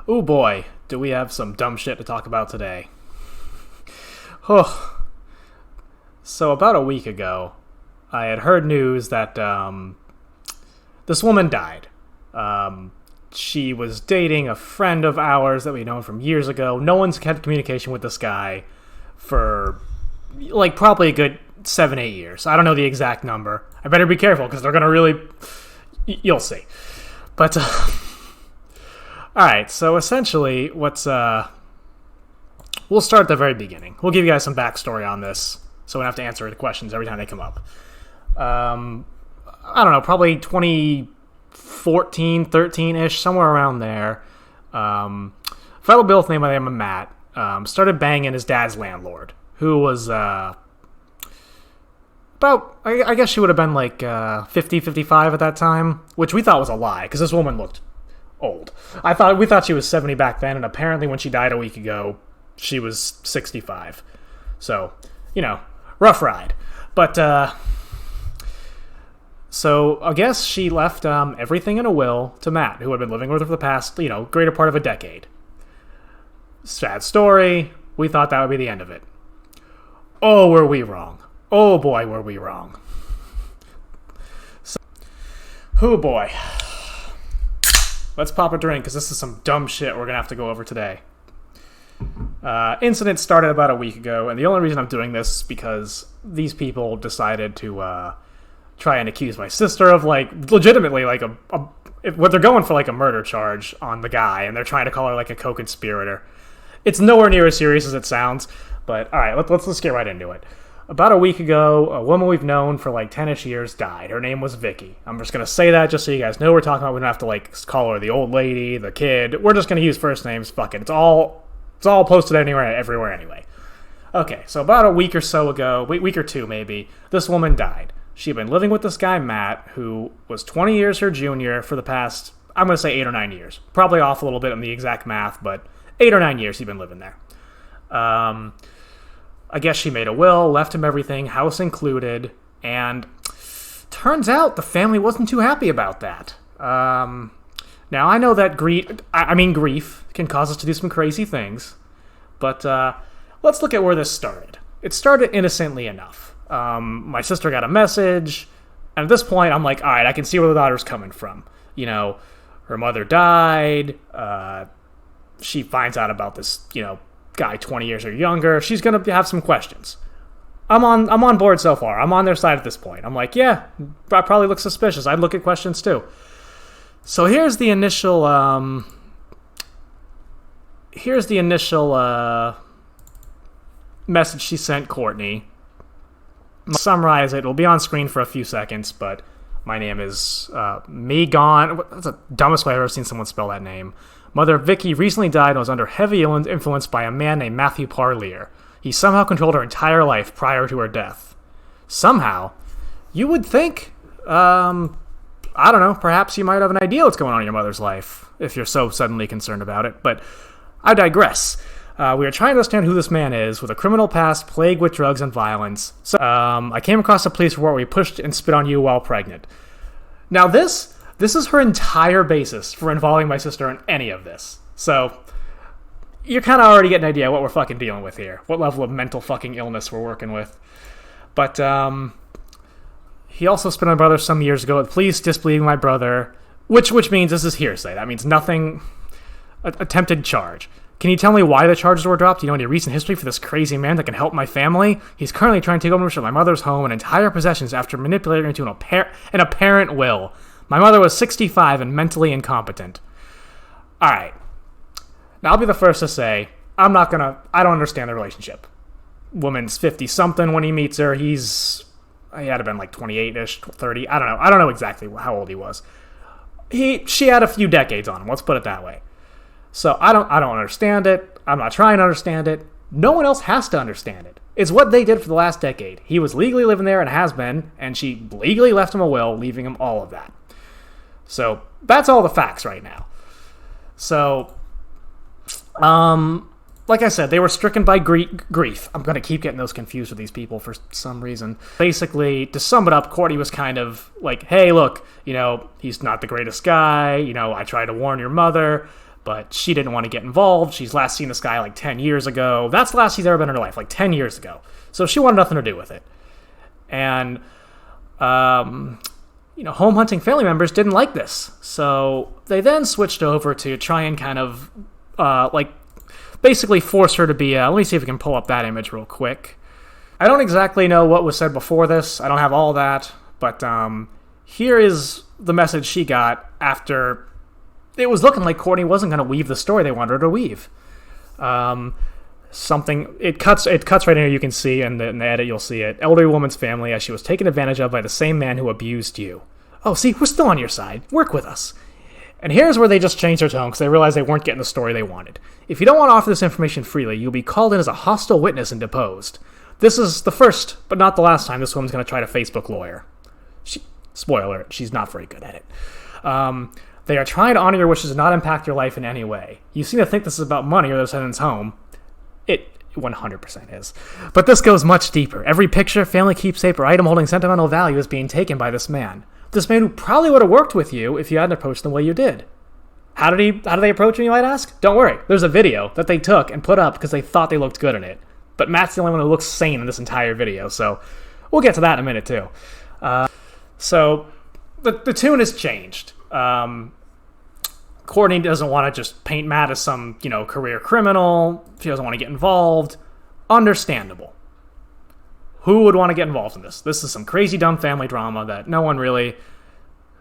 Oh boy, do we have some dumb shit to talk about today. Oh. So about a week ago, I had heard news that this woman died. She was dating a friend of ours that we'd known from years ago. No one's had communication with this guy for, like, probably a good 7-8 years. I don't know the exact number. I better be careful, because they're going to really... You'll see. But, alright, so essentially, we'll start at the very beginning. We'll give you guys some backstory on this, so we don't have to answer the questions every time they come up. I don't know, probably 2014, 13-ish, somewhere around there. Fellow Bill named by the name of Matt started banging his dad's landlord, who was about, I guess she would have been like 50, 55 at that time, which we thought was a lie, because this woman looked old. We thought she was 70 back then, and apparently when she died a week ago, she was 65. So, rough ride. But, so I guess she left everything in a will to Matt, who had been living with her for the past, greater part of a decade. Sad story. We thought that would be the end of it. Oh, were we wrong. Oh boy, were we wrong. Oh boy. Let's pop a drink, because this is some dumb shit we're going to have to go over today. Incident started about a week ago, and the only reason I'm doing this is because these people decided to try and accuse my sister of, legitimately, what they're going for, a murder charge on the guy, and they're trying to call her, a co-conspirator. It's nowhere near as serious as it sounds, but, alright, let's get right into it. About a week ago, a woman we've known for 10-ish years died. Her name was Vicky. I'm just going to say that just so you guys know what we're talking about. We don't have to call her the old lady, the kid. We're just going to use first names. Fuck it. It's all posted everywhere anyway. Okay, so about a week or so ago, week or two maybe, this woman died. She'd been living with this guy, Matt, who was 20 years her junior for the past, I'm going to say 8 or 9 years. Probably off a little bit on the exact math, but 8 or 9 years he'd been living there. I guess she made a will, left him everything, house included, and turns out the family wasn't too happy about that. Now, I know that grief can cause us to do some crazy things, but let's look at where this started. It started innocently enough. My sister got a message, and at this point, I'm like, all right, I can see where the daughter's coming from. Her mother died, she finds out about this, guy 20 years or younger. She's going to have some questions. I'm on board so far. I'm on their side at this point. I'm like, yeah, that probably looks suspicious. I'd look at questions too. So here's the initial message she sent Courtney. I'll summarize it. It'll be on screen for a few seconds, but my name is Megan. That's the dumbest way I've ever seen someone spell that name. Mother Vicky recently died and was under heavy influence by a man named Matthew Parlier. He somehow controlled her entire life prior to her death. Somehow? You would think, I don't know, perhaps you might have an idea what's going on in your mother's life, if you're so suddenly concerned about it, but I digress. We are trying to understand who this man is, with a criminal past plagued with drugs and violence. So, I came across a police report where he pushed and spit on you while pregnant. Now this is her entire basis for involving my sister in any of this. So, you're kind of already getting an idea of what we're fucking dealing with here. What level of mental fucking illness we're working with. But, he also spit on my brother some years ago. Please disbelieve my brother. Which means this is hearsay. That means nothing. Attempted charge. Can you tell me why the charges were dropped? Do you know any recent history for this crazy man that can help my family? He's currently trying to take ownership of my mother's home and entire possessions after manipulating her into an apparent will. My mother was 65 and mentally incompetent. Alright. Now, I'll be the first to say, I don't understand the relationship. Woman's 50-something when he meets her. He had to have been 28-ish, 30. I don't know. I don't know exactly how old he was. She had a few decades on him. Let's put it that way. So, I don't understand it. I'm not trying to understand it. No one else has to understand it. It's what they did for the last decade. He was legally living there and has been, and she legally left him a will, leaving him all of that. So, that's all the facts right now. So, like I said, they were stricken by grief. I'm going to keep getting those confused with these people for some reason. Basically, to sum it up, Courtney was kind of like, hey, look, he's not the greatest guy. I tried to warn your mother. but she didn't want to get involved. She's last seen this guy like 10 years ago. That's the last she's ever been in her life, like 10 years ago. So she wanted nothing to do with it. And, home hunting family members didn't like this. So they then switched over to try and kind of, basically force her to be, let me see if we can pull up that image real quick. I don't exactly know what was said before this. I don't have all that. But here is the message she got after it was looking like Courtney wasn't going to weave the story they wanted her to weave. It cuts right in here, you can see, and in the edit you'll see it. Elderly woman's family as she was taken advantage of by the same man who abused you. Oh, see, we're still on your side. Work with us. And here's where they just changed their tone because they realized they weren't getting the story they wanted. If you don't want to offer this information freely, you'll be called in as a hostile witness and deposed. This is the first, but not the last time this woman's going to try to Facebook lawyer. Spoiler alert, she's not very good at it. They are trying to honor your wishes and not impact your life in any way. You seem to think this is about money or the defendant's home. It 100% is. But this goes much deeper. Every picture, family keepsake, or item holding sentimental value is being taken by this man. This man who probably would have worked with you if you hadn't approached them the way you did. How did they approach him, you might ask? Don't worry. There's a video that they took and put up because they thought they looked good in it. But Matt's the only one who looks sane in this entire video, so we'll get to that in a minute, too. So the tune has changed. Courtney doesn't want to just paint Matt as some, career criminal. She doesn't want to get involved. Understandable. Who would want to get involved in this? This is some crazy, dumb family drama that no one really...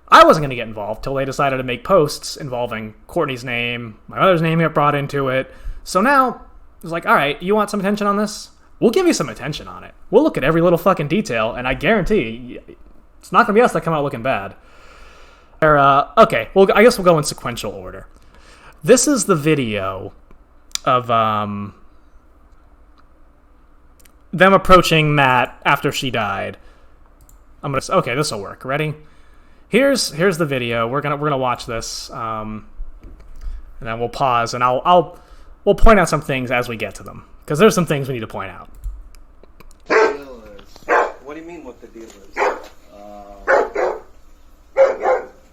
I wasn't going to get involved till they decided to make posts involving Courtney's name. My mother's name got brought into it. So now, it's like, all right, you want some attention on this? We'll give you some attention on it. We'll look at every little fucking detail, and I guarantee it's not going to be us that come out looking bad. Okay, well, I guess we'll go in sequential order. This is the video of them approaching Matt after she died. Okay, this will work. Ready? Here's the video. We're gonna watch this, and then we'll pause, and we'll point out some things as we get to them because there's some things we need to point out. What do you mean? What the deal is?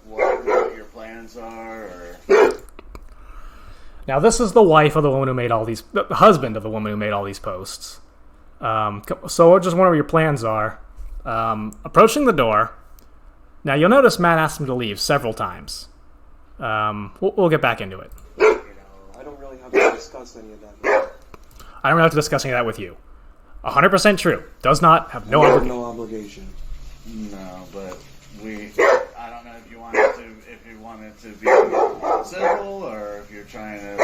What your plans are? Or... Now, this is the wife of the woman who made all these, the husband of the woman who made all these posts. So I just wonder what your plans are. Approaching the door. Now, you'll notice Matt asked him to leave several times. We'll get back into it. I don't really have to discuss any of that. I don't have to discuss any of that with you. 100% true. Does not have no obligation. No obligation. No, but I don't know if you wanted to be civil or if you're trying to.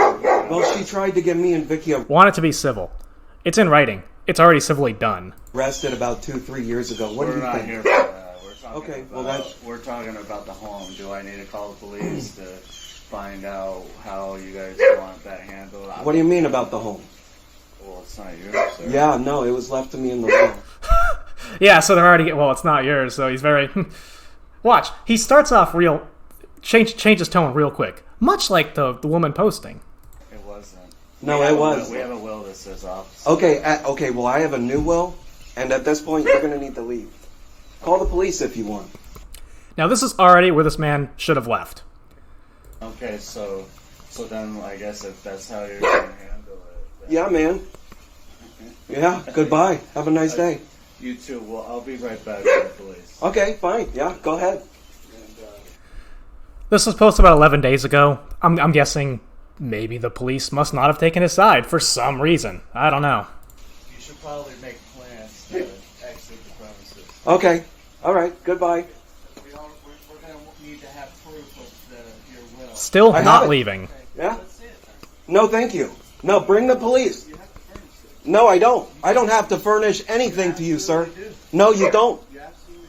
Well, she tried to get me and Vicky Want it to be civil. It's in writing. It's already civilly done. Arrested about 2-3 years ago. What do you think? We're not here for that. We're talking about the home. Do I need to call the police to find out how you guys want that handled? What do you mean about the home? Well, it's not yours, sir. Yeah, no, it was left to me in the will. Yeah, so they're already well, it's not yours, so he's very... Watch, he starts off changes tone real quick. Much like the woman posting. It wasn't. No, it was. We have a will that says officer. Okay, well, I have a new will, and at this point, you're going to need to leave. Call the police if you want. Now, this is already where this man should have left. Okay, so then I guess if that's how you're going to handle it... Yeah, man. Yeah, goodbye. Have a nice day. You too. Well, I'll be right back with the police. Okay, fine. Yeah, go ahead. This was posted about 11 days ago. I'm guessing maybe the police must not have taken his side for some reason. I don't know. You should probably make plans to exit the premises. Okay. All right. Goodbye. We're going to need to have proof of your will. Still I not have it. leaving. Yeah? No, thank you. No, bring the police. No, I don't. I don't have to furnish anything to you, sir. No, you don't.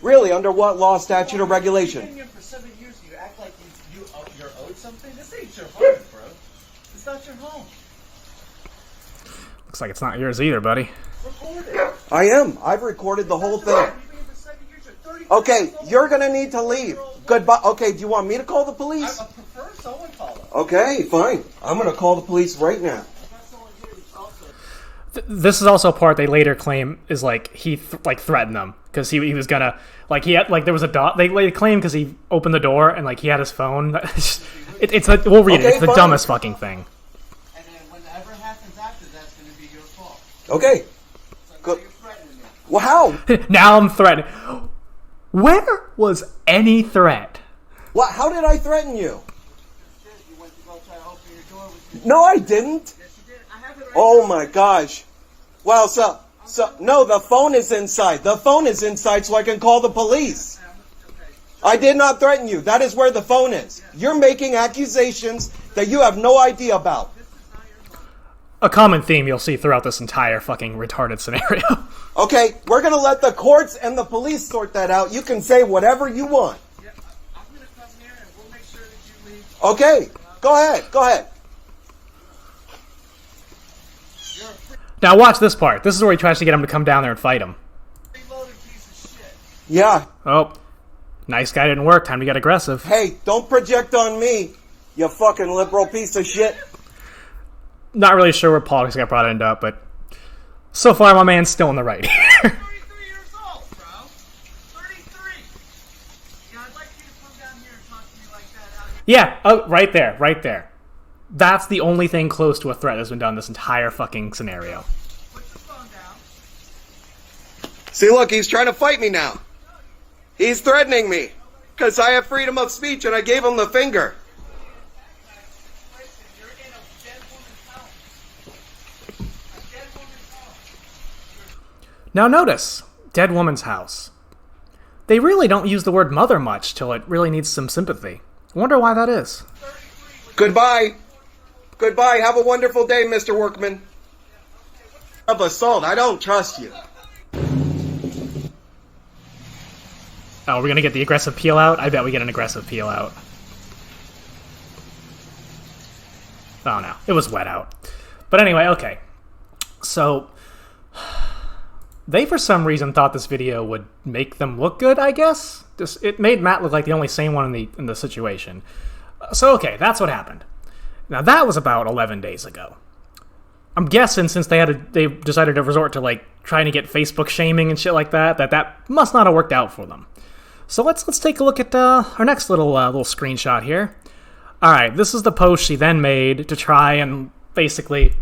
Really? Under what law, statute, or regulation? You've been here for 7 years. You act like you're owed something. This ain't your home, bro. It's not your home. Looks like it's not yours either, buddy. Record it. I am. I've recorded the whole thing. You've been here for 7 years. You're 30. Okay, you're going to need to leave. Goodbye. Okay, do you want me to call the police? I prefer someone call them. Okay, fine. I'm going to call the police right now. This is also a part they later claim is like he threatened them. because he was gonna, like, he had, like, there was a dot. They claimed because he opened the door and, like, he had his phone. It's like, we'll read it. It's the dumbest fucking thing. And then whatever happens after that's going to be your fault. Okay. So you're threatening me. Well, how? Now I'm threatening. Where was any threat? What? How did I threaten you? You went to go try to open your door with No, I didn't. Yes, you did. I have it right Oh my gosh. Well, so no, the phone is inside. The phone is inside so I can call the police. I did not threaten you. That is where the phone is. You're making accusations that you have no idea about. A common theme you'll see throughout this entire fucking retarded scenario. Okay, we're going to let the courts and the police sort that out. You can say whatever you want. Yeah, I'm going to come here and we'll make sure that you leave. Okay, go ahead. Go ahead. Now watch this part. This is where he tries to get him to come down there and fight him. Reloaded piece of shit. Yeah. Oh, nice guy didn't work. Time to get aggressive. Hey, don't project on me, you fucking liberal piece of shit. Not really sure where politics got brought into it, but so far my man's still in the right here. 33 years old, bro. 33. Yeah, I'd like you to come down here and talk to me like that out here. Yeah, oh, right there, right there. That's the only thing close to a threat that's been done this entire fucking scenario. Put your phone down. See, look, he's trying to fight me now. He's threatening me because I have freedom of speech and I gave him the finger. Listen, you're in a dead woman's house. A dead woman's house. Now notice, dead woman's house. They really don't use the word mother much till it really needs some sympathy. I wonder why that is. Goodbye. Goodbye. Have a wonderful day, Mr. Workman. Of assault. I don't trust you. Oh, we're gonna get the aggressive peel out? I bet we get an aggressive peel out. Oh no, it was wet out. But anyway, okay. So, they for some reason thought this video would make them look good, I guess? It made Matt look like the only sane one in the situation. So okay, that's what happened. Now that was about 11 days ago. I'm guessing since they decided to resort to like trying to get Facebook shaming and shit like that, that must not have worked out for them. So let's take a look at our next little screenshot here. All right, this is the post she then made to try and basically.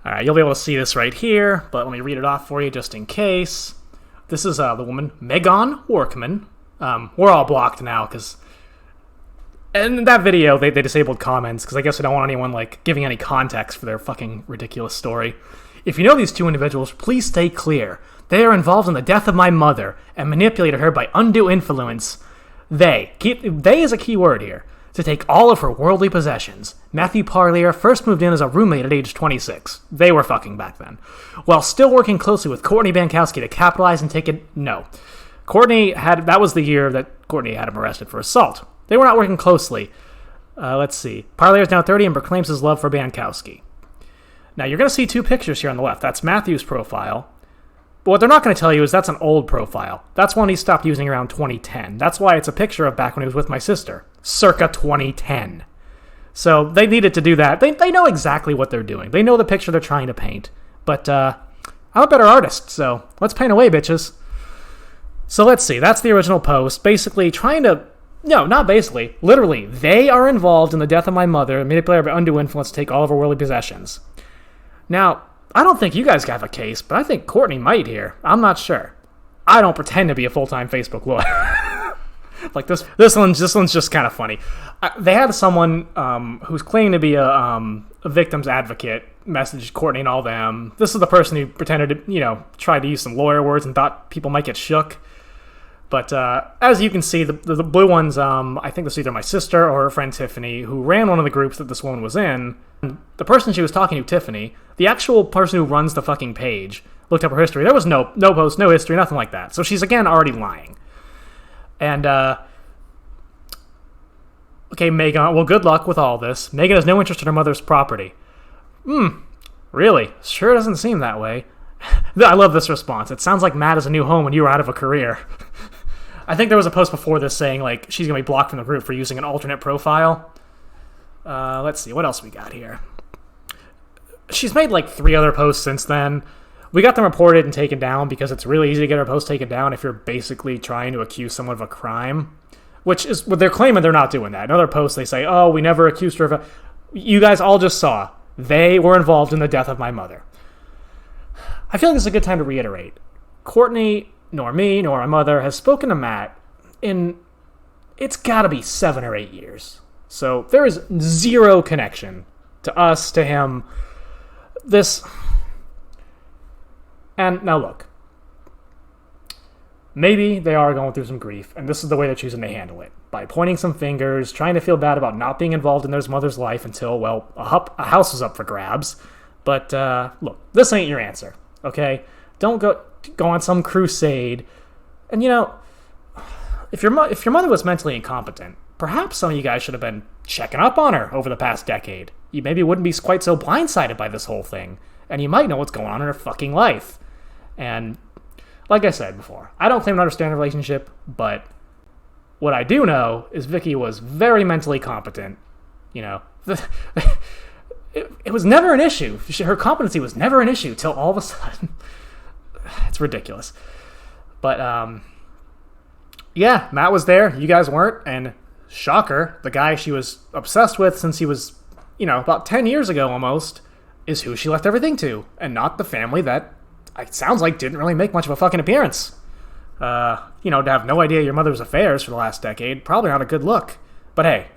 All right, you'll be able to see this right here, but let me read it off for you just in case. This is the woman Megan Workman. We're all blocked now because. And in that video, they disabled comments, because I guess they don't want anyone, like, giving any context for their fucking ridiculous story. If you know these two individuals, please stay clear. They are involved in the death of my mother, and manipulated her by undue influence. They is a key word here, to take all of her worldly possessions. Matthew Parlier first moved in as a roommate at age 26. They were fucking back then. While still working closely with Courtney Bankowski to capitalize and take it... No. That was the year that Courtney had him arrested for assault. They were not working closely. Let's see. Parlier is now 30 and proclaims his love for Bankowski. Now, you're going to see two pictures here on the left. That's Matthew's profile. But what they're not going to tell you is that's an old profile. That's one he stopped using around 2010. That's why it's a picture of back when he was with my sister. Circa 2010. So they needed to do that. They know exactly what they're doing. They know the picture they're trying to paint. But I'm a better artist, so let's paint away, bitches. So let's see. That's the original post. Basically trying to... No, not basically. Literally, they are involved in the death of my mother, manipulated by undue influence to take all of her worldly possessions. Now, I don't think you guys have a case, but I think Courtney might here. I'm not sure. I don't pretend to be a full-time Facebook lawyer. Like this one's just kind of funny. They had someone who's claiming to be a victim's advocate message Courtney and all them. This is the person who pretended to, try to use some lawyer words and thought people might get shook. But as you can see, the blue ones, I think this is either my sister or her friend Tiffany, who ran one of the groups that this woman was in. The person she was talking to, Tiffany, the actual person who runs the fucking page, looked up her history. There was no post, no history, nothing like that. So she's, again, already lying. And, okay, Megan, well, good luck with all this. Megan has no interest in her mother's property. Really? Sure doesn't seem that way. I love this response. It sounds like Matt has a new home when you were out of a career. I think there was a post before this saying, like, she's going to be blocked from the group for using an alternate profile. Let's see, what else we got here? She's made, like, 3 other posts since then. We got them reported and taken down because it's really easy to get our posts taken down if you're basically trying to accuse someone of a crime, which is what they're claiming. They're not doing that. In other posts, they say, oh, we never accused her of a... You guys all just saw. They were involved in the death of my mother. I feel like this is a good time to reiterate. Courtney, nor me, nor my mother has spoken to Matt in... It's gotta be 7 or 8 years. So there is zero connection to us, to him. This... And now look, maybe they are going through some grief, and this is the way they're choosing to handle it. By pointing some fingers, trying to feel bad about not being involved in their mother's life until, well, a house is up for grabs. But, look, this ain't your answer, okay? Don't go on some crusade. And, if your mother was mentally incompetent, perhaps some of you guys should have been checking up on her over the past decade. You maybe wouldn't be quite so blindsided by this whole thing, and you might know what's going on in her fucking life. And like I said before, I don't claim to understand the relationship, but what I do know is Vicky was very mentally competent. It was never an issue. Her competency was never an issue till all of a sudden. It's ridiculous. But, yeah, Matt was there. You guys weren't. And shocker, the guy she was obsessed with since he was, about 10 years ago almost, is who she left everything to. And not the family that, it sounds like, didn't really make much of a fucking appearance. To have no idea your mother's affairs for the last decade, probably not a good look. But hey,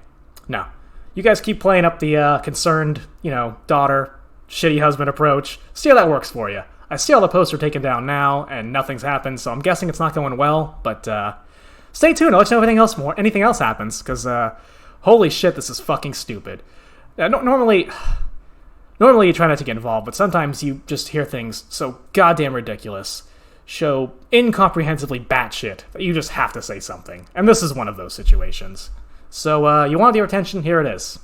no. You guys keep playing up the concerned, daughter, shitty husband approach. See how that works for you. I see all the posts are taken down now, and nothing's happened, so I'm guessing it's not going well. But stay tuned. I'll let you know if anything else happens, because holy shit, this is fucking stupid. Normally you try not to get involved, but sometimes you just hear things so goddamn ridiculous, show incomprehensibly batshit, that you just have to say something. And this is one of those situations. So, you wanted your attention? Here it is.